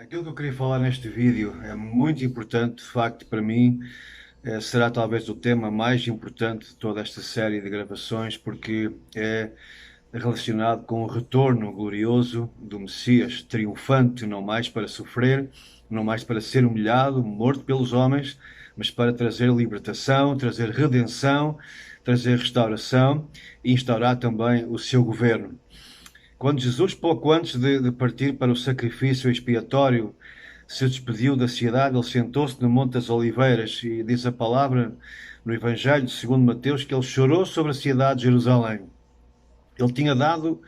Aquilo que eu queria falar neste vídeo é muito importante, de facto, para mim, será talvez o tema mais importante de toda esta série de gravações, porque é relacionado com o retorno glorioso do Messias, triunfante, não mais para sofrer, não mais para ser humilhado, morto pelos homens, mas para trazer libertação, trazer redenção, trazer restauração e instaurar também o seu governo. Quando Jesus, pouco antes de partir para o sacrifício expiatório, se despediu da cidade, ele sentou-se no Monte das Oliveiras e diz a palavra no Evangelho segundo Mateus que ele chorou sobre a cidade de Jerusalém. Ele tinha dado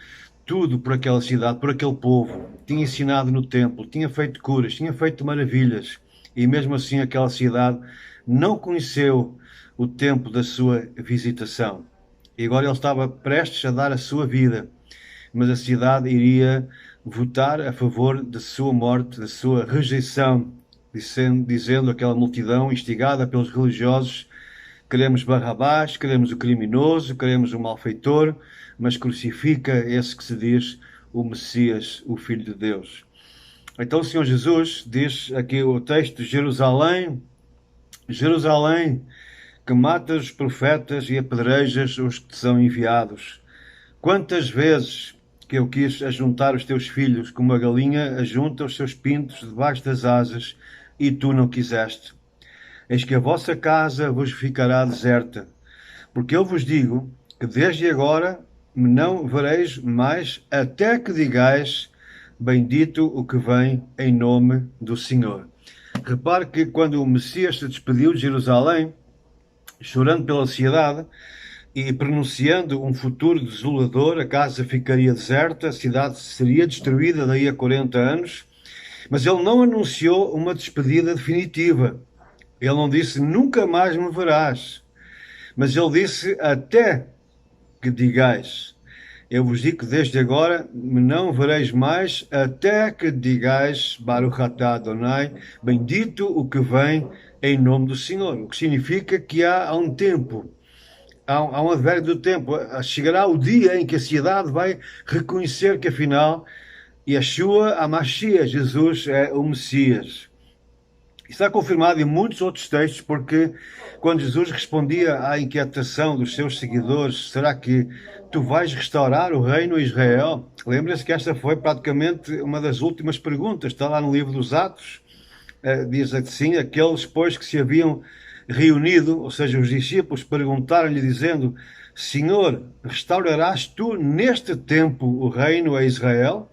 tudo por aquela cidade, por aquele povo, tinha ensinado no templo, tinha feito curas, tinha feito maravilhas, e mesmo assim aquela cidade não conheceu o tempo da sua visitação. E agora ele estava prestes a dar a sua vida, mas a cidade iria votar a favor da sua morte, da sua rejeição, dizendo aquela multidão instigada pelos religiosos: queremos Barrabás, queremos o criminoso, queremos o malfeitor, mas crucifica esse que se diz o Messias, o Filho de Deus. Então o Senhor Jesus diz aqui o texto: Jerusalém, Jerusalém, que matas os profetas e apedrejas os que te são enviados. Quantas vezes que eu quis ajuntar os teus filhos, como a galinha ajunta os seus pintos debaixo das asas, e tu não quiseste. Eis que a vossa casa vos ficará deserta, porque eu vos digo que desde agora me não vereis mais, até que digais: bendito o que vem em nome do Senhor. Repare que quando o Messias se despediu de Jerusalém, chorando pela cidade e pronunciando um futuro desolador, a casa ficaria deserta, a cidade seria destruída daí a 40 anos, mas ele não anunciou uma despedida definitiva. Ele não disse: nunca mais me verás, mas ele disse: até que digais. Eu vos digo que desde agora me não vereis mais, até que digais: Baruch atah Adonai, bendito o que vem em nome do Senhor. O que significa que há um tempo, há um advérbio do tempo. Chegará o dia em que a cidade vai reconhecer que afinal Yeshua HaMashiach, Jesus é o Messias. Está confirmado em muitos outros textos, porque quando Jesus respondia à inquietação dos seus seguidores: será que tu vais restaurar o reino a Israel? Lembra-se que esta foi praticamente uma das últimas perguntas, está lá no livro dos Atos. Diz assim: aqueles, pois, que se haviam reunido, ou seja, os discípulos, perguntaram-lhe dizendo: Senhor, restaurarás tu neste tempo o reino a Israel?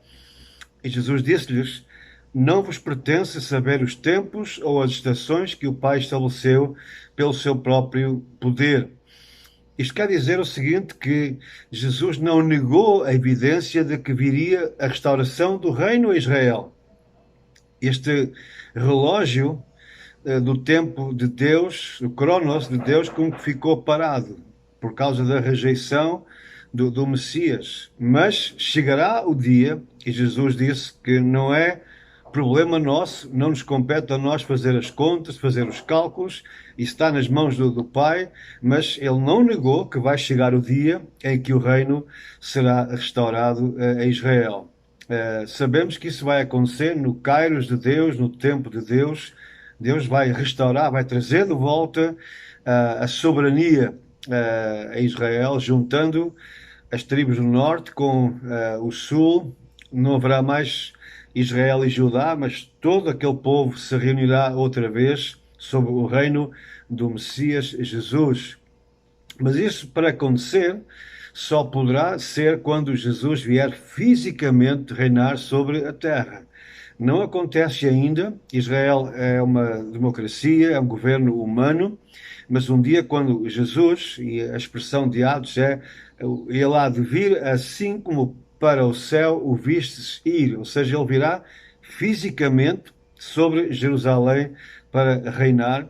E Jesus disse-lhes: não vos pertence saber os tempos ou as estações que o Pai estabeleceu pelo seu próprio poder. Isto quer dizer o seguinte, que Jesus não negou a evidência de que viria a restauração do reino a Israel. Este relógio do tempo de Deus, o Cronos de Deus, como que ficou parado por causa da rejeição do Messias. Mas chegará o dia, e Jesus disse que não é problema nosso, não nos compete a nós fazer as contas, fazer os cálculos, isso está nas mãos do Pai, mas ele não negou que vai chegar o dia em que o reino será restaurado a Israel. Sabemos que isso vai acontecer no Kairos de Deus, no tempo de Deus. Deus vai restaurar, vai trazer de volta a soberania a Israel, juntando as tribos do norte com o sul. Não haverá mais Israel e Judá, mas todo aquele povo se reunirá outra vez sob o reino do Messias Jesus. Mas isso, para acontecer, só poderá ser quando Jesus vier fisicamente reinar sobre a terra. Não acontece ainda. Israel é uma democracia, é um governo humano, mas um dia, quando Jesus, e a expressão de Atos é: ele há de vir assim como para o céu o vistes ir, ou seja, ele virá fisicamente sobre Jerusalém para reinar,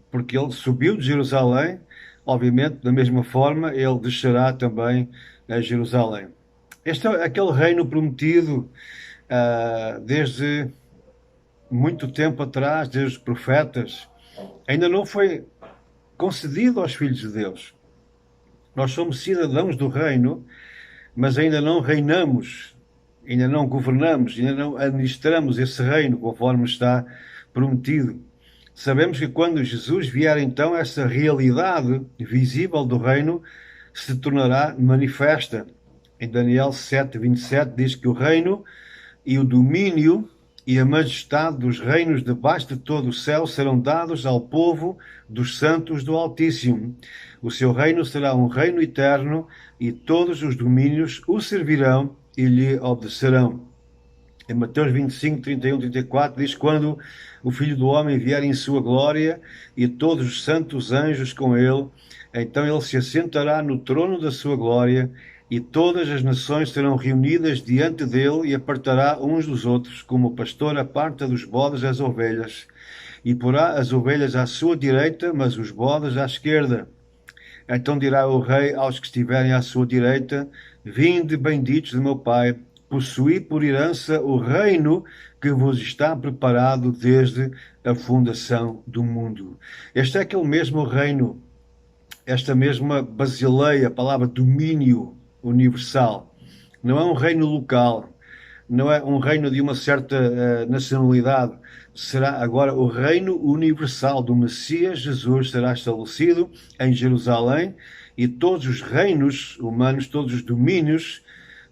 porque ele subiu de Jerusalém. Obviamente, da mesma forma, ele descerá também a Jerusalém. Este é aquele reino prometido desde muito tempo atrás, desde os profetas. Ainda não foi concedido aos filhos de Deus. Nós somos cidadãos do reino, mas ainda não reinamos ainda não governamos, ainda não administramos esse reino conforme está prometido. Sabemos que quando Jesus vier, então, essa realidade visível do reino se tornará manifesta. Em Daniel 7:27 diz que o reino e o domínio e a majestade dos reinos debaixo de todo o céu serão dados ao povo dos santos do Altíssimo. O seu reino será um reino eterno e todos os domínios o servirão e lhe obedecerão. Em Mateus 25, 31, 34 diz: quando o Filho do Homem vier em sua glória e todos os santos anjos com ele, então ele se assentará no trono da sua glória e todas as nações serão reunidas diante dele e apartará uns dos outros, como o pastor aparta dos bodes as ovelhas, e porá as ovelhas à sua direita, mas os bodes à esquerda. Então dirá o rei aos que estiverem à sua direita: vinde, benditos de meu Pai, possuí por herança o reino que vos está preparado desde a fundação do mundo. Este é aquele mesmo reino, esta mesma basileia, a palavra domínio universal. Não é um reino local, não é um reino de uma certa nacionalidade. Será agora o reino universal do Messias Jesus, será estabelecido em Jerusalém, e todos os reinos humanos, todos os domínios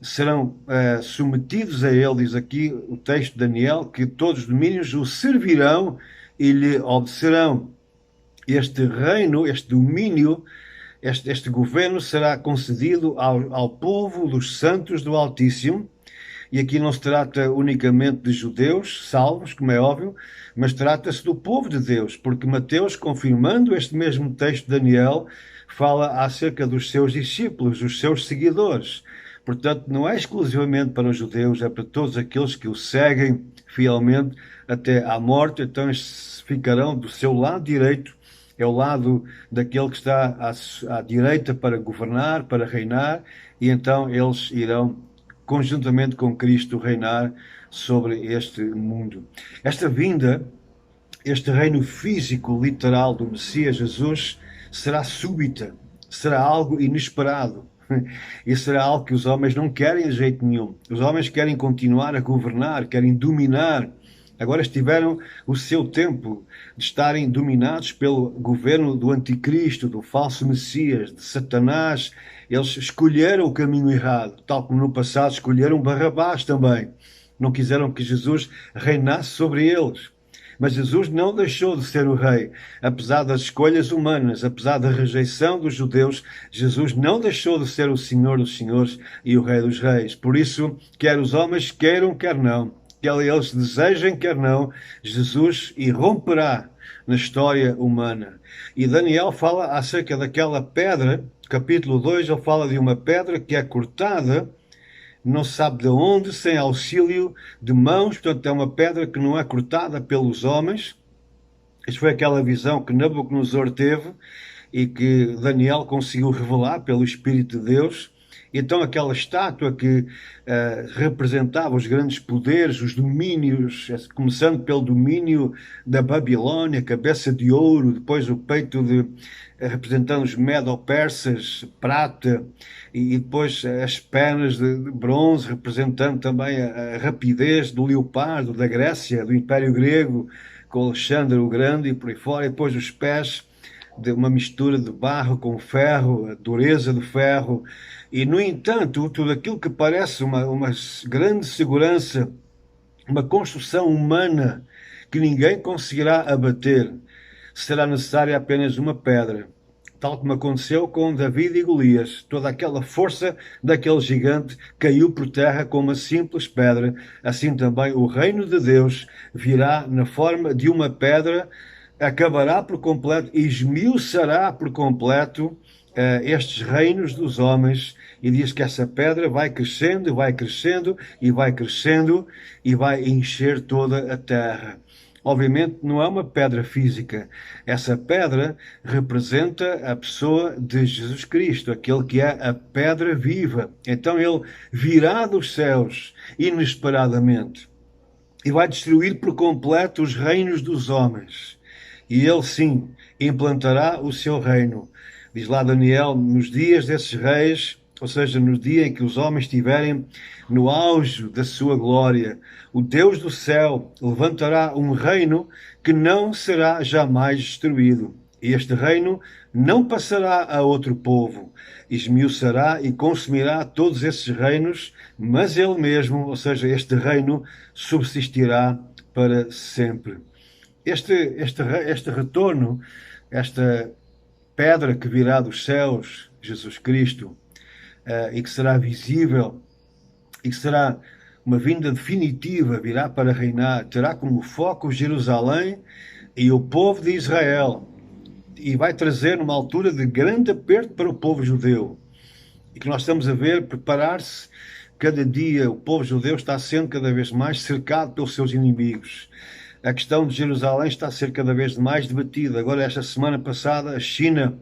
serão submetidos a ele. Diz aqui o texto de Daniel que todos os domínios o servirão e lhe obedecerão. Este reino, este domínio, este governo será concedido ao povo dos santos do Altíssimo. E aqui não se trata unicamente de judeus salvos, como é óbvio, mas trata-se do povo de Deus, porque Mateus, confirmando este mesmo texto de Daniel, fala acerca dos seus discípulos, os seus seguidores. Portanto, não é exclusivamente para os judeus, é para todos aqueles que o seguem fielmente até à morte. Então, estes ficarão do seu lado direito, é o lado daquele que está à direita para governar, para reinar, e então eles irão conjuntamente com Cristo reinar sobre este mundo. Esta vinda, este reino físico literal do Messias Jesus, será súbita, será algo inesperado. E será algo que os homens não querem de jeito nenhum. Os homens querem continuar a governar, querem dominar. Agora tiveram o seu tempo de estarem dominados pelo governo do anticristo, do falso Messias, de Satanás. Eles escolheram o caminho errado, tal como no passado escolheram Barrabás também. Não quiseram que Jesus reinasse sobre eles. Mas Jesus não deixou de ser o rei. Apesar das escolhas humanas, apesar da rejeição dos judeus, Jesus não deixou de ser o Senhor dos senhores e o Rei dos reis. Por isso, quer os homens queiram, quer não, quer eles desejem, quer não, Jesus irromperá na história humana. E Daniel fala acerca daquela pedra, capítulo 2, ele fala de uma pedra que é cortada, não se sabe de onde, sem auxílio de mãos. Portanto, é uma pedra que não é cortada pelos homens. Esta foi aquela visão que Nabucodonosor teve e que Daniel conseguiu revelar pelo Espírito de Deus. Então, aquela estátua que representava os grandes poderes, os domínios, começando pelo domínio da Babilônia, cabeça de ouro, depois o peito representando os medo-persas, prata, e depois as pernas de bronze, representando também a rapidez do leopardo da Grécia, do Império Grego, com Alexandre o Grande e por aí fora, e depois os pés de uma mistura de barro com ferro, a dureza do ferro. E, no entanto, tudo aquilo que parece uma grande segurança, uma construção humana que ninguém conseguirá abater, será necessária apenas uma pedra. Tal como aconteceu com David e Golias. Toda aquela força daquele gigante caiu por terra com uma simples pedra. Assim também o reino de Deus virá na forma de uma pedra, acabará por completo, esmiuçará por completo estes reinos dos homens, e diz que essa pedra vai crescendo, vai crescendo e vai crescendo e vai encher toda a terra. Obviamente não é uma pedra física. Essa pedra representa a pessoa de Jesus Cristo, aquele que é a pedra viva. Então ele virá dos céus inesperadamente e vai destruir por completo os reinos dos homens. E ele sim implantará o seu reino. Diz lá Daniel: nos dias desses reis, ou seja, no dia em que os homens estiverem no auge da sua glória, o Deus do céu levantará um reino que não será jamais destruído. E este reino não passará a outro povo, esmiuçará e consumirá todos esses reinos, mas ele mesmo, ou seja, este reino, subsistirá para sempre. Este retorno, esta pedra que virá dos céus, Jesus Cristo, e que será visível, e que será uma vinda definitiva, virá para reinar, terá como foco Jerusalém e o povo de Israel, e vai trazer numa altura de grande aperto para o povo judeu, e que nós estamos a ver preparar-se cada dia. O povo judeu está sendo cada vez mais cercado pelos seus inimigos. A questão de Jerusalém está a ser cada vez mais debatida. Agora, esta semana passada, a China,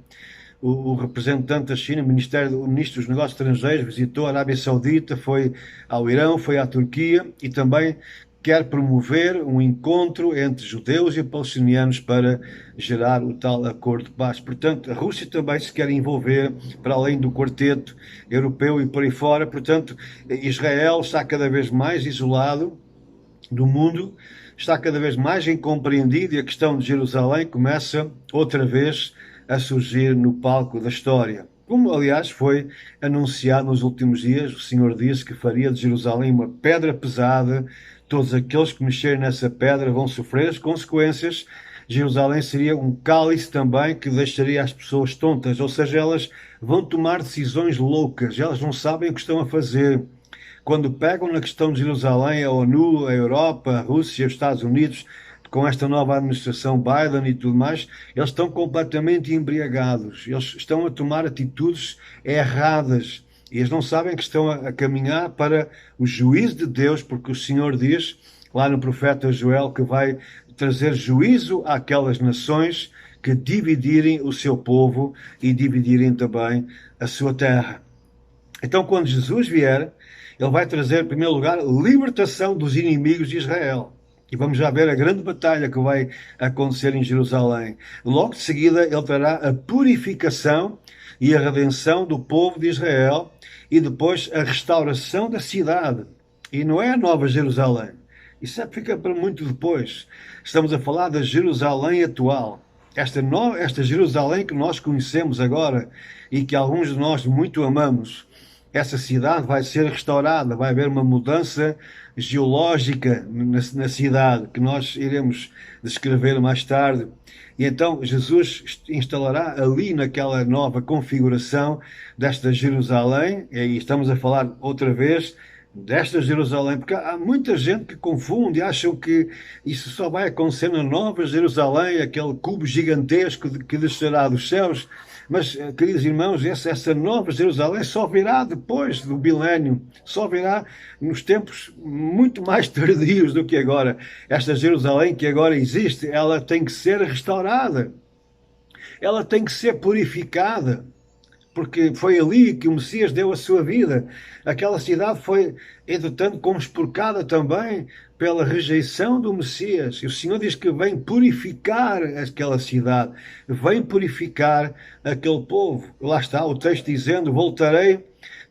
o representante da China, o ministro dos Negócios Estrangeiros, visitou a Arábia Saudita, foi ao Irão, foi à Turquia e também quer promover um encontro entre judeus e palestinianos para gerar o tal acordo de paz. Portanto, a Rússia também se quer envolver, para além do quarteto europeu e por aí fora. Portanto, Israel está cada vez mais isolado do mundo, está cada vez mais incompreendido, e a questão de Jerusalém começa outra vez a surgir no palco da história. Como, aliás, foi anunciado nos últimos dias, o Senhor disse que faria de Jerusalém uma pedra pesada, todos aqueles que mexerem nessa pedra vão sofrer as consequências. Jerusalém seria um cálice também que deixaria as pessoas tontas, ou seja, elas vão tomar decisões loucas, elas não sabem o que estão a fazer. Quando pegam na questão de Jerusalém, a ONU, a Europa, a Rússia, os Estados Unidos, com esta nova administração Biden e tudo mais, eles estão completamente embriagados, eles estão a tomar atitudes erradas, e eles não sabem que estão a caminhar para o juízo de Deus, porque o Senhor diz, lá no profeta Joel, que vai trazer juízo àquelas nações que dividirem o seu povo e dividirem também a sua terra. Então, quando Jesus vier, ele vai trazer, em primeiro lugar, libertação dos inimigos de Israel. E vamos já ver a grande batalha que vai acontecer em Jerusalém. Logo de seguida, ele trará a purificação e a redenção do povo de Israel e depois a restauração da cidade. E não é a Nova Jerusalém. Isso fica para muito depois. Estamos a falar da Jerusalém atual. Esta Jerusalém que nós conhecemos agora e que alguns de nós muito amamos, essa cidade vai ser restaurada, vai haver uma mudança geológica na cidade, que nós iremos descrever mais tarde. E então Jesus instalará ali, naquela nova configuração desta Jerusalém, e estamos a falar outra vez desta Jerusalém, porque há muita gente que confunde, acham que isso só vai acontecer na Nova Jerusalém, aquele cubo gigantesco que descerá dos céus. Mas, queridos irmãos, essa Nova Jerusalém só virá depois do milénio, só virá nos tempos muito mais tardios do que agora. Esta Jerusalém que agora existe, ela tem que ser restaurada, ela tem que ser purificada, porque foi ali que o Messias deu a sua vida. Aquela cidade foi, entretanto, conspurcada também pela rejeição do Messias. E o Senhor diz que vem purificar aquela cidade, vem purificar aquele povo. Lá está o texto dizendo: voltarei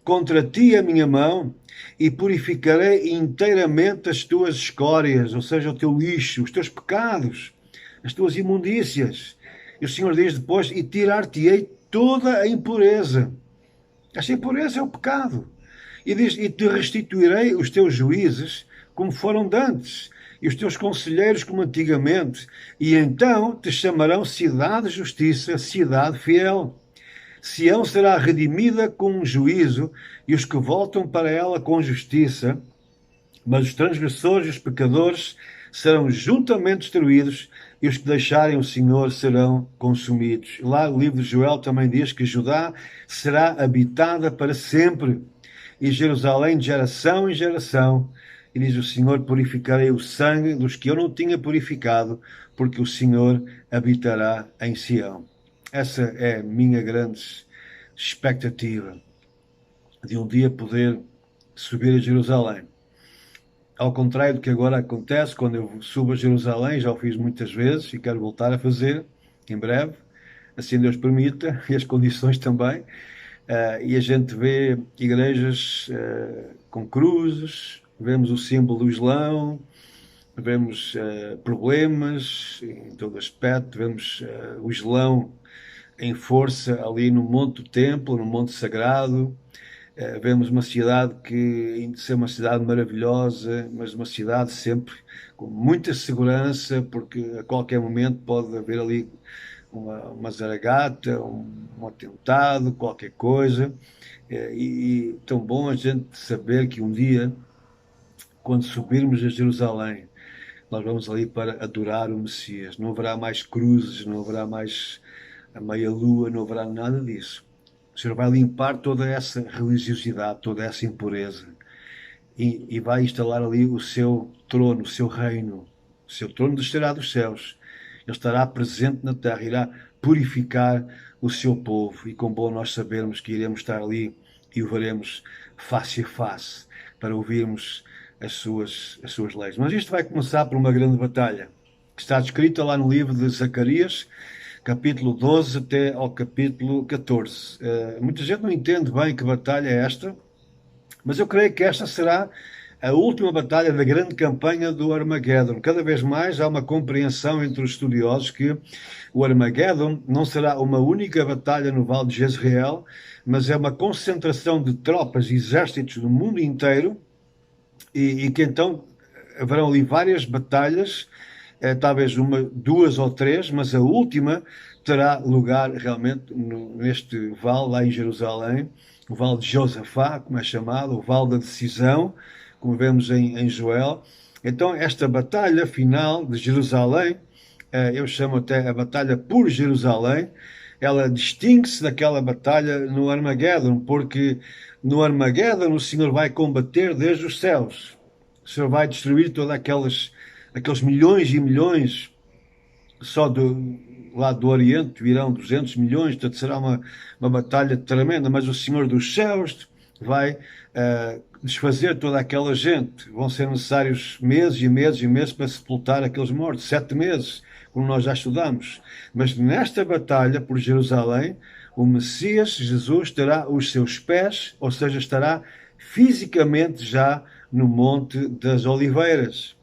contra ti a minha mão e purificarei inteiramente as tuas escórias, ou seja, o teu lixo, os teus pecados, as tuas imundícias. E o Senhor diz depois: e tirar-te-ei toda a impureza. Esta impureza é o pecado. E diz: e te restituirei os teus juízes como foram dantes, e os teus conselheiros como antigamente, e então te chamarão cidade de justiça, cidade fiel. Sião será redimida com juízo, e os que voltam para ela com justiça, mas os transgressores e os pecadores serão juntamente destruídos, e os que deixarem o Senhor serão consumidos. Lá o livro de Joel também diz que Judá será habitada para sempre, e Jerusalém de geração em geração. E diz o Senhor: purificarei o sangue dos que eu não tinha purificado, porque o Senhor habitará em Sião. Essa é a minha grande expectativa, de um dia poder subir a Jerusalém. Ao contrário do que agora acontece, quando eu subo a Jerusalém, já o fiz muitas vezes e quero voltar a fazer em breve, assim Deus permita, e as condições também. E a gente vê igrejas com cruzes, vemos o símbolo do Islão, vemos problemas em todo aspecto, vemos o Islão em força ali no Monte do Templo, no Monte Sagrado. Vemos uma cidade que, ainda de ser uma cidade maravilhosa, mas uma cidade sempre com muita segurança, porque a qualquer momento pode haver ali uma zaragata, um atentado, qualquer coisa. E tão bom a gente saber que um dia, quando subirmos a Jerusalém, nós vamos ali para adorar o Messias. Não haverá mais cruzes, não haverá mais a meia-lua, não haverá nada disso. O Senhor vai limpar toda essa religiosidade, toda essa impureza e vai instalar ali o seu trono, o seu reino. O seu trono descerá dos céus. Ele estará presente na terra, irá purificar o seu povo. E com bom nós sabermos que iremos estar ali e o veremos face a face para ouvirmos as suas leis. Mas isto vai começar por uma grande batalha, que está descrita lá no livro de Zacarias, capítulo 12 até ao capítulo 14. Muita gente não entende bem que batalha é esta, mas eu creio que esta será a última batalha da grande campanha do Armagedon. Cada vez mais há uma compreensão entre os estudiosos que o Armagedon não será uma única batalha no Vale de Jezreel, mas é uma concentração de tropas e exércitos do mundo inteiro e que então haverão ali várias batalhas, talvez uma, duas ou três, mas a última terá lugar realmente neste vale lá em Jerusalém, o vale de Josafá, como é chamado, o vale da decisão, como vemos em Joel. Então esta batalha final de Jerusalém, eu chamo até a batalha por Jerusalém, ela distingue-se daquela batalha no Armagedon, porque no Armagedon o Senhor vai combater desde os céus. O Senhor vai destruir todos aqueles milhões e milhões, só do lado do Oriente virão 200 milhões, portanto será uma batalha tremenda, mas o Senhor dos céus vai desfazer toda aquela gente. Vão ser necessários meses e meses e meses para sepultar aqueles mortos, 7 meses, como nós já estudamos. Mas nesta batalha por Jerusalém, o Messias, Jesus, terá os seus pés, ou seja, estará fisicamente já no Monte das Oliveiras.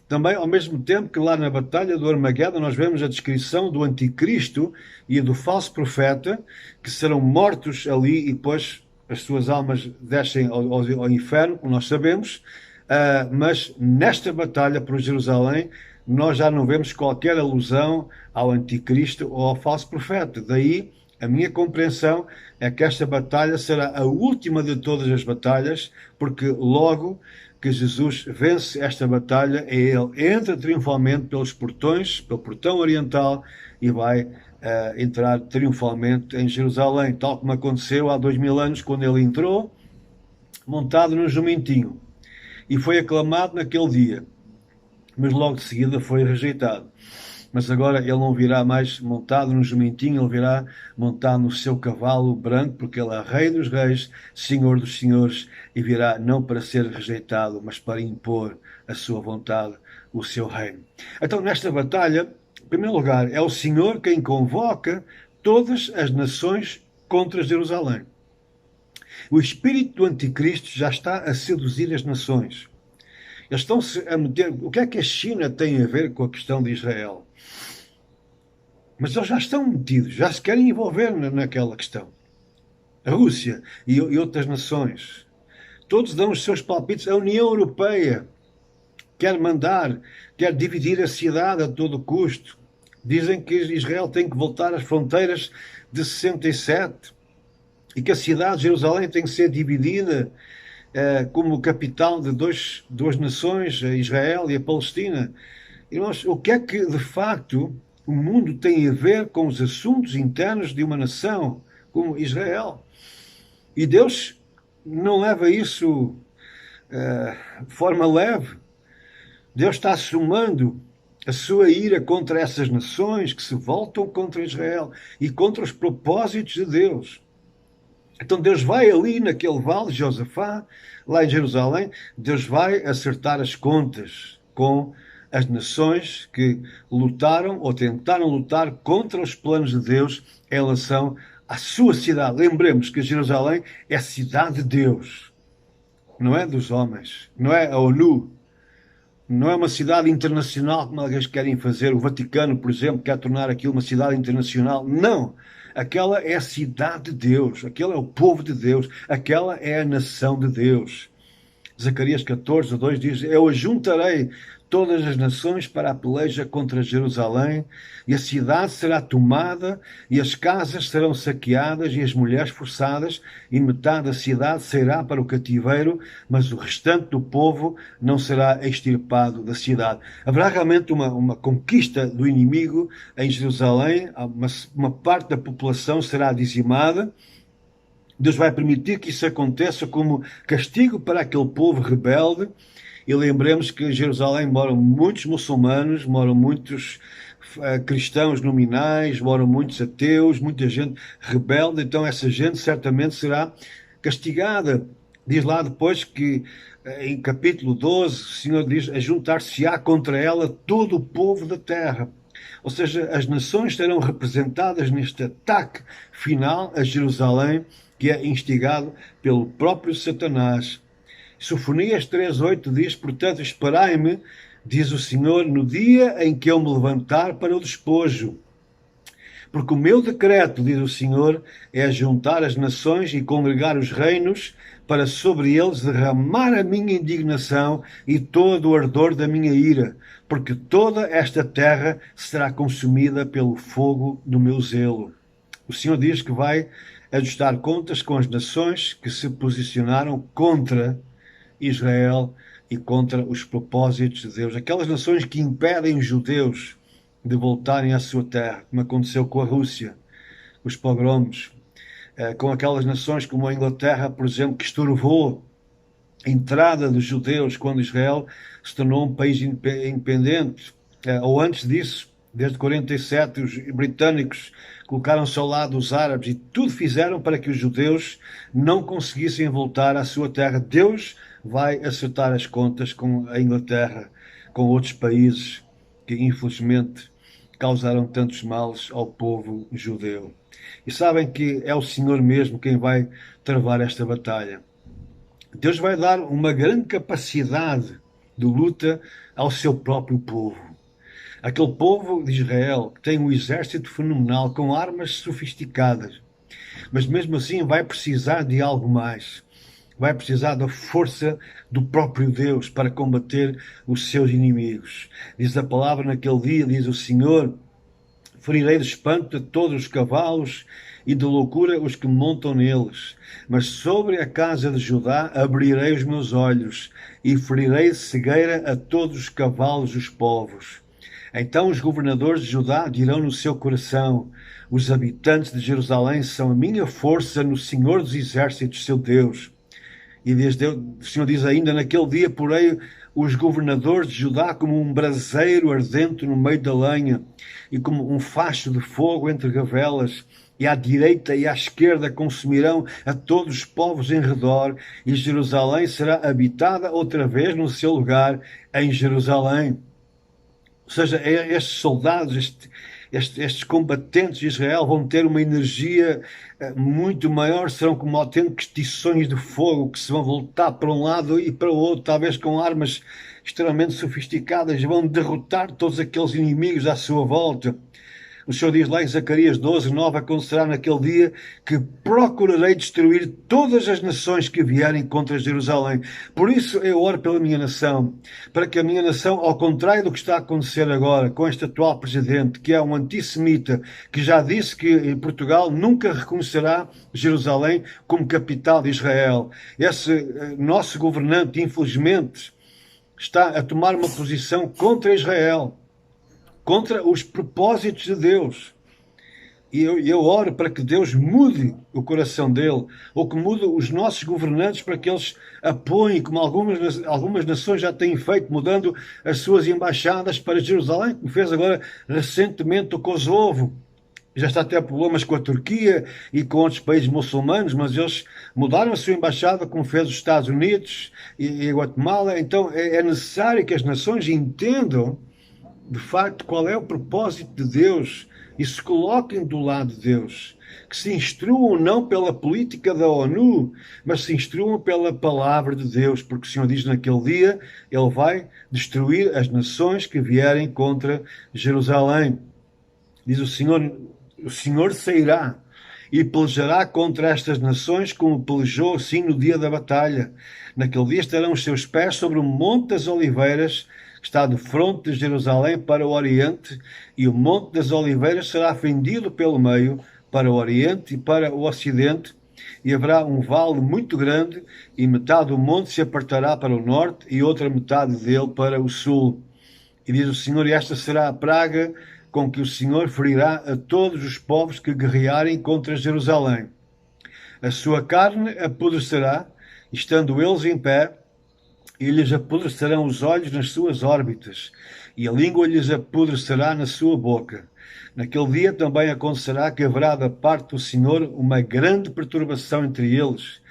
Também, ao mesmo tempo que lá na Batalha do Armagedon nós vemos a descrição do Anticristo e do falso profeta, que serão mortos ali e depois as suas almas descem ao inferno, como nós sabemos, mas nesta batalha por Jerusalém nós já não vemos qualquer alusão ao Anticristo ou ao falso profeta. Daí a minha compreensão é que esta batalha será a última de todas as batalhas, porque logo que Jesus vence esta batalha, ele entra triunfalmente pelos portões, pelo portão oriental, e vai entrar triunfalmente em Jerusalém, tal como aconteceu há 2000 anos, quando ele entrou, montado num jumentinho, e foi aclamado naquele dia, mas logo de seguida foi rejeitado. Mas agora ele não virá mais montado num jumentinho, ele virá montado no seu cavalo branco, porque ele é Rei dos Reis, Senhor dos Senhores, e virá não para ser rejeitado, mas para impor a sua vontade, o seu reino. Então, nesta batalha, em primeiro lugar, é o Senhor quem convoca todas as nações contra Jerusalém. O espírito do anticristo já está a seduzir as nações. Eles estão-se a meter... O que é que a China tem a ver com a questão de Israel? Mas eles já estão metidos, já se querem envolver naquela questão. A Rússia e outras nações. Todos dão os seus palpites. A União Europeia quer mandar, quer dividir a cidade a todo custo. Dizem que Israel tem que voltar às fronteiras de 67 e que a cidade de Jerusalém tem que ser dividida como capital de duas nações, a Israel e a Palestina. Irmãos, o que é que, de facto, o mundo tem a ver com os assuntos internos de uma nação como Israel? E Deus não leva isso de forma leve. Deus está assumando a sua ira contra essas nações que se voltam contra Israel e contra os propósitos de Deus. Então Deus vai ali naquele vale de Josafá, lá em Jerusalém, Deus vai acertar as contas com as nações que lutaram ou tentaram lutar contra os planos de Deus em relação à sua cidade. Lembremos que Jerusalém é a cidade de Deus, não é dos homens, não é a ONU, não é uma cidade internacional como alguns querem fazer. O Vaticano, por exemplo, quer tornar aquilo uma cidade internacional. Não! Aquela é a cidade de Deus, aquele é o povo de Deus, aquela é a nação de Deus. Zacarias 14, 2 diz: Eu ajuntarei todas as nações para a peleja contra Jerusalém, e a cidade será tomada, e as casas serão saqueadas, e as mulheres forçadas, e metade da cidade sairá para o cativeiro, mas o restante do povo não será extirpado da cidade. Haverá realmente uma conquista do inimigo em Jerusalém, uma parte da população será dizimada. Deus vai permitir que isso aconteça como castigo para aquele povo rebelde. E lembremos que em Jerusalém moram muitos muçulmanos, moram muitos cristãos nominais, moram muitos ateus, muita gente rebelde. Então essa gente certamente será castigada. Diz lá depois que, em capítulo 12, o Senhor diz: ajuntar-se-á contra ela todo o povo da terra. Ou seja, as nações serão representadas neste ataque final a Jerusalém, que é instigado pelo próprio Satanás. Sofonias 3,8 diz: portanto, esperai-me, diz o Senhor, no dia em que eu me levantar para o despojo. Porque o meu decreto, diz o Senhor, é juntar as nações e congregar os reinos, para sobre eles derramar a minha indignação e todo o ardor da minha ira, porque toda esta terra será consumida pelo fogo do meu zelo. O Senhor diz que vai ajustar contas com as nações que se posicionaram contra Israel e contra os propósitos de Deus. Aquelas nações que impedem os judeus de voltarem à sua terra, como aconteceu com a Rússia, os pogroms, com aquelas nações como a Inglaterra, por exemplo, que estorvou a entrada dos judeus quando Israel se tornou um país independente, ou antes disso, desde 47, os britânicos colocaram-se ao lado dos árabes e tudo fizeram para que os judeus não conseguissem voltar à sua terra. Deus vai acertar as contas com a Inglaterra, com outros países que infelizmente causaram tantos males ao povo judeu. E sabem que é o Senhor mesmo quem vai travar esta batalha. Deus vai dar uma grande capacidade de luta ao seu próprio povo. Aquele povo de Israel que tem um exército fenomenal, com armas sofisticadas, mas mesmo assim vai precisar de algo mais. Vai precisar da força do próprio Deus para combater os seus inimigos. Diz a palavra: naquele dia, diz o Senhor, ferirei de espanto a todos os cavalos e de loucura os que montam neles. Mas sobre a casa de Judá abrirei os meus olhos e ferirei de cegueira a todos os cavalos dos povos. Então os governadores de Judá dirão no seu coração: os habitantes de Jerusalém são a minha força no Senhor dos Exércitos, seu Deus. E o Senhor diz ainda: naquele dia porei os governadores de Judá como um braseiro ardente no meio da lenha, e como um facho de fogo entre gavelas, e à direita e à esquerda consumirão a todos os povos em redor, e Jerusalém será habitada outra vez no seu lugar em Jerusalém. Ou seja, estes soldados, estes combatentes de Israel vão ter uma energia muito maior, serão como autênticos tições de fogo que se vão voltar para um lado e para o outro, talvez com armas extremamente sofisticadas, vão derrotar todos aqueles inimigos à sua volta. O Senhor diz lá em Zacarias 12, 9, acontecerá naquele dia que procurarei destruir todas as nações que vierem contra Jerusalém. Por isso eu oro pela minha nação, para que a minha nação, ao contrário do que está a acontecer agora com este atual presidente, que é um antissemita, que já disse que Portugal nunca reconhecerá Jerusalém como capital de Israel. Esse nosso governante, infelizmente, está a tomar uma posição contra Israel, contra os propósitos de Deus. E eu oro para que Deus mude o coração dele, ou que mude os nossos governantes para que eles apoiem, como algumas nações já têm feito, mudando as suas embaixadas para Jerusalém, como fez agora recentemente o Kosovo. Já está a ter problemas com a Turquia e com outros países muçulmanos, mas eles mudaram a sua embaixada, como fez os Estados Unidos e Guatemala. Então é necessário que as nações entendam de facto qual é o propósito de Deus e se coloquem do lado de Deus. Que se instruam não pela política da ONU, mas se instruam pela palavra de Deus, porque o Senhor diz naquele dia, Ele vai destruir as nações que vierem contra Jerusalém. Diz o Senhor sairá e pelejará contra estas nações como pelejou assim no dia da batalha. Naquele dia estarão os seus pés sobre o Monte das Oliveiras, que está de fronte de Jerusalém para o Oriente, e o Monte das Oliveiras será fendido pelo meio para o Oriente e para o Ocidente, e haverá um vale muito grande, e metade do monte se apartará para o norte e outra metade dele para o sul. E diz o Senhor, e esta será a praga com que o Senhor ferirá a todos os povos que guerrearem contra Jerusalém. A sua carne apodrecerá, estando eles em pé, e lhes apodrecerão os olhos nas suas órbitas, e a língua lhes apodrecerá na sua boca. Naquele dia também acontecerá que haverá da parte do Senhor uma grande perturbação entre eles,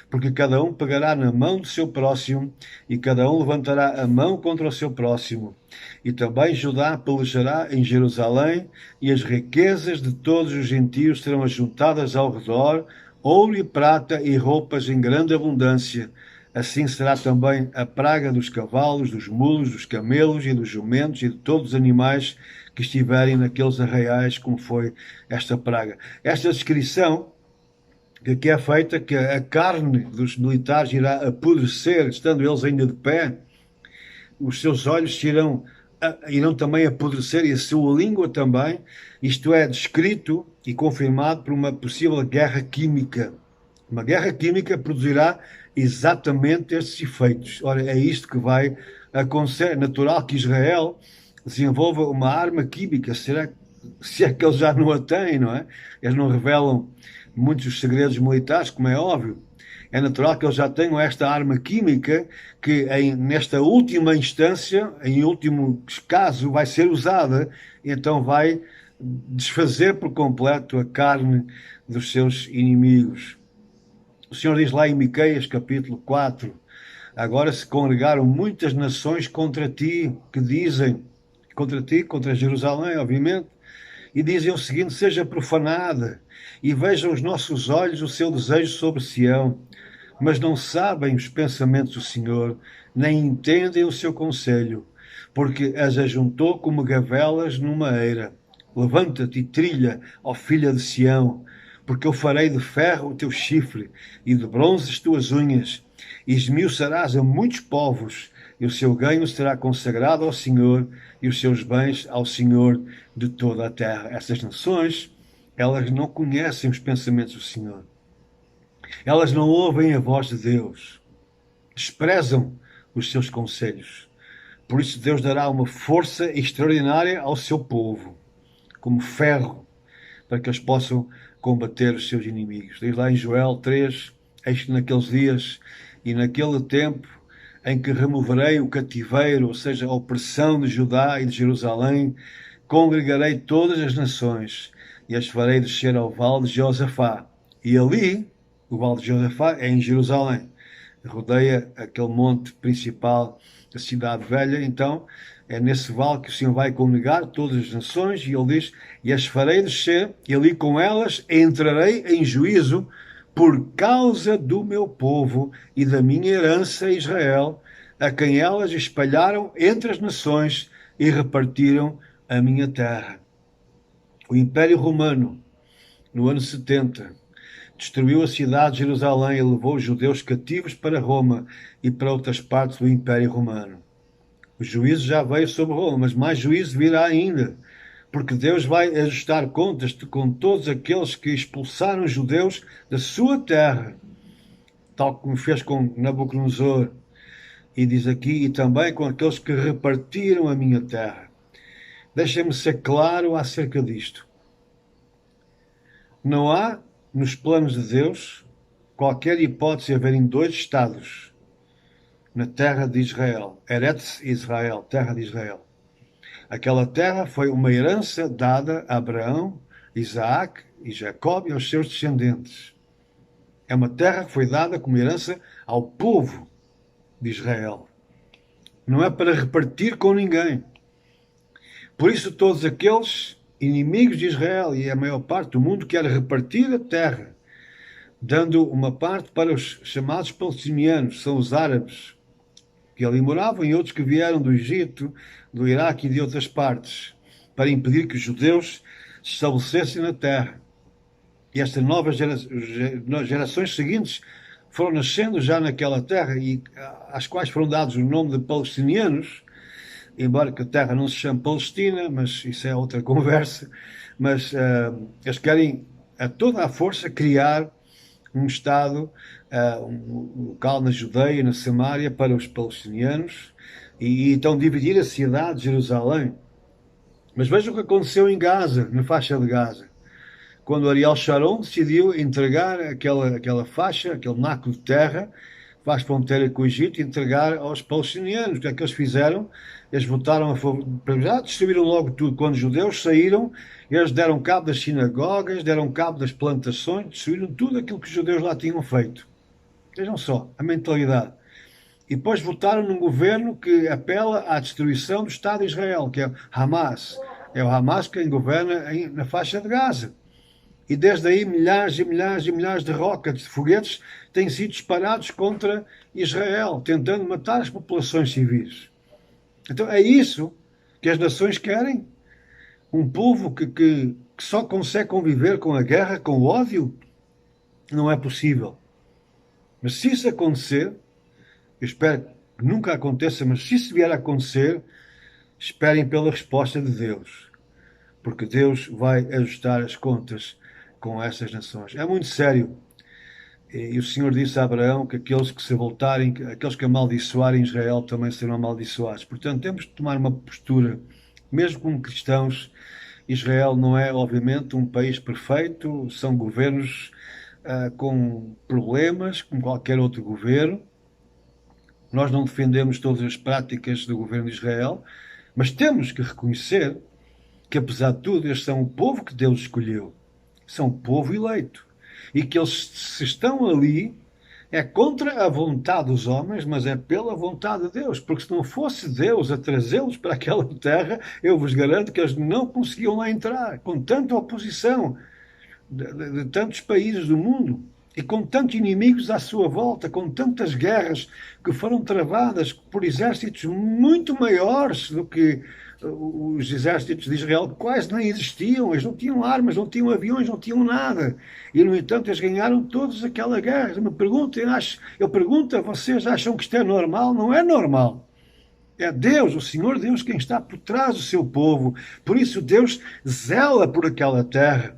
porque cada um pegará na mão do seu próximo, e cada um levantará a mão contra o seu próximo. E também Judá pelejará em Jerusalém, e as riquezas de todos os gentios serão ajuntadas ao redor, ouro e prata e roupas em grande abundância. Assim será também a praga dos cavalos, dos mulos, dos camelos e dos jumentos e de todos os animais que estiverem naqueles arraiais, como foi esta praga. Esta descrição que aqui é feita, que a carne dos militares irá apodrecer, estando eles ainda de pé, os seus olhos irão também apodrecer e a sua língua também. Isto é descrito e confirmado por uma possível guerra química. Uma guerra química produzirá exatamente estes efeitos. Ora, é isto que vai acontecer. É natural que Israel desenvolva uma arma química. Se é que eles já não a têm, não é? Eles não revelam muitos dos segredos militares, como é óbvio. É natural que eles já tenham esta arma química que, nesta última instância, em último caso, vai ser usada e então vai desfazer por completo a carne dos seus inimigos. O Senhor diz lá em Miqueias, capítulo 4, agora se congregaram muitas nações contra ti, que dizem, contra ti, contra Jerusalém, obviamente, e dizem o seguinte, seja profanada, e vejam os nossos olhos o seu desejo sobre Sião, mas não sabem os pensamentos do Senhor, nem entendem o seu conselho, porque as ajuntou como gavelas numa eira. Levanta-te e trilha, ó filha de Sião, porque eu farei de ferro o teu chifre e de bronze as tuas unhas, e esmiuçarás a muitos povos, e o seu ganho será consagrado ao Senhor, e os seus bens ao Senhor de toda a terra. Essas nações, elas não conhecem os pensamentos do Senhor. Elas não ouvem a voz de Deus. Desprezam os seus conselhos. Por isso Deus dará uma força extraordinária ao seu povo, como ferro, para que eles possam combater os seus inimigos. Diz lá em Joel 3, eis que naqueles dias e naquele tempo em que removerei o cativeiro, ou seja, a opressão de Judá e de Jerusalém, congregarei todas as nações e as farei descer ao vale de Josafá. E ali, o vale de Josafá é em Jerusalém, rodeia aquele monte principal da cidade velha. Então é nesse vale que o Senhor vai congregar todas as nações, e ele diz, e as farei descer, e ali com elas entrarei em juízo por causa do meu povo e da minha herança Israel, a quem elas espalharam entre as nações e repartiram a minha terra. O Império Romano, no ano 70, destruiu a cidade de Jerusalém e levou os judeus cativos para Roma e para outras partes do Império Romano. O juízo já veio sobre Roma, mas mais juízo virá ainda, porque Deus vai ajustar contas com todos aqueles que expulsaram os judeus da sua terra, tal como fez com Nabucodonosor, e diz aqui, e também com aqueles que repartiram a minha terra. Deixem-me ser claro acerca disto. Não há, nos planos de Deus, qualquer hipótese de haverem dois estados na terra de Israel. Eretz Israel, terra de Israel. Aquela terra foi uma herança dada a Abraão, Isaac e Jacob e aos seus descendentes. É uma terra que foi dada como herança ao povo de Israel. Não é para repartir com ninguém. Por isso todos aqueles inimigos de Israel e a maior parte do mundo quer repartir a terra, dando uma parte para os chamados palestinianos, são os árabes, que ali moravam, e outros que vieram do Egito, do Iraque e de outras partes, para impedir que os judeus se estabelecessem na terra. E estas novas gerações seguintes foram nascendo já naquela terra, e às quais foram dados o nome de palestinianos, embora que a terra não se chame Palestina, mas isso é outra conversa. Mas eles querem a toda a força criar um Estado, um local na Judeia, na Samária, para os palestinianos, e então dividir a cidade de Jerusalém. Mas veja o que aconteceu em Gaza, na faixa de Gaza, quando Ariel Sharon decidiu entregar aquela faixa, aquele naco de terra, faz fronteira com o Egito, e entregar aos palestinianos. O que é que eles fizeram? Eles votaram a favor, já destruíram logo tudo. Quando os judeus saíram, eles deram cabo das sinagogas, deram cabo das plantações, destruíram tudo aquilo que os judeus lá tinham feito. Vejam só, a mentalidade. E depois votaram num governo que apela à destruição do Estado de Israel, que é Hamas. É o Hamas quem governa na faixa de Gaza. E desde aí milhares e milhares e milhares de rockets, de foguetes, têm sido disparados contra Israel, tentando matar as populações civis. Então é isso que as nações querem? Um povo que só consegue conviver com a guerra, com o ódio? Não é possível. Mas se isso acontecer, eu espero que nunca aconteça, mas se isso vier a acontecer, esperem pela resposta de Deus. Porque Deus vai ajustar as contas com essas nações. É muito sério. E o Senhor disse a Abraão que aqueles que se voltarem, aqueles que amaldiçoarem Israel também serão amaldiçoados. Portanto, temos de tomar uma postura, mesmo como cristãos. Israel não é, obviamente, um país perfeito, são governos com problemas, como qualquer outro governo. Nós não defendemos todas as práticas do governo de Israel, mas temos que reconhecer que, apesar de tudo, eles são o povo que Deus escolheu. São o povo eleito. E que eles, se estão ali, é contra a vontade dos homens, mas é pela vontade de Deus. Porque se não fosse Deus a trazê-los para aquela terra, eu vos garanto que eles não conseguiam lá entrar, com tanta oposição de tantos países do mundo, e com tantos inimigos à sua volta, com tantas guerras que foram travadas por exércitos muito maiores do que os exércitos de Israel, que quase nem existiam. Eles não tinham armas, não tinham aviões, não tinham nada. E, no entanto, eles ganharam todos aquela guerra. Eu pergunto a vocês, acham que isto é normal? Não é normal. É Deus, o Senhor Deus, quem está por trás do seu povo. Por isso Deus zela por aquela terra.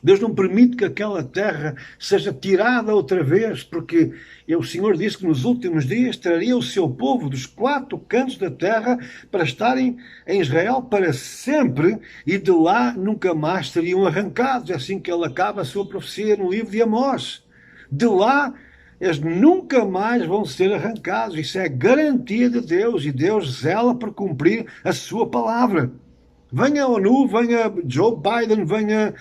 Deus não permite que aquela terra seja tirada outra vez, porque o Senhor disse que nos últimos dias traria o seu povo dos 4 cantos da terra para estarem em Israel para sempre, e de lá nunca mais seriam arrancados. É assim que ele acaba a sua profecia no livro de Amós. De lá eles nunca mais vão ser arrancados. Isso é garantia de Deus, e Deus zela por cumprir a sua palavra. Venha a ONU, venha Joe Biden, venha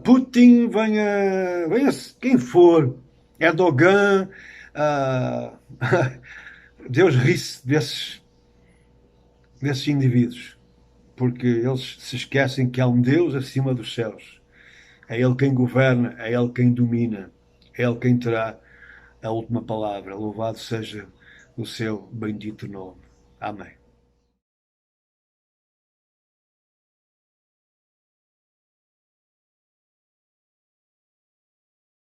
Putin, venha quem for, Erdogan, Deus ri-se desses indivíduos, porque eles se esquecem que há um Deus acima dos céus. É Ele quem governa, é Ele quem domina, é Ele quem terá a última palavra. Louvado seja o seu bendito nome. Amém.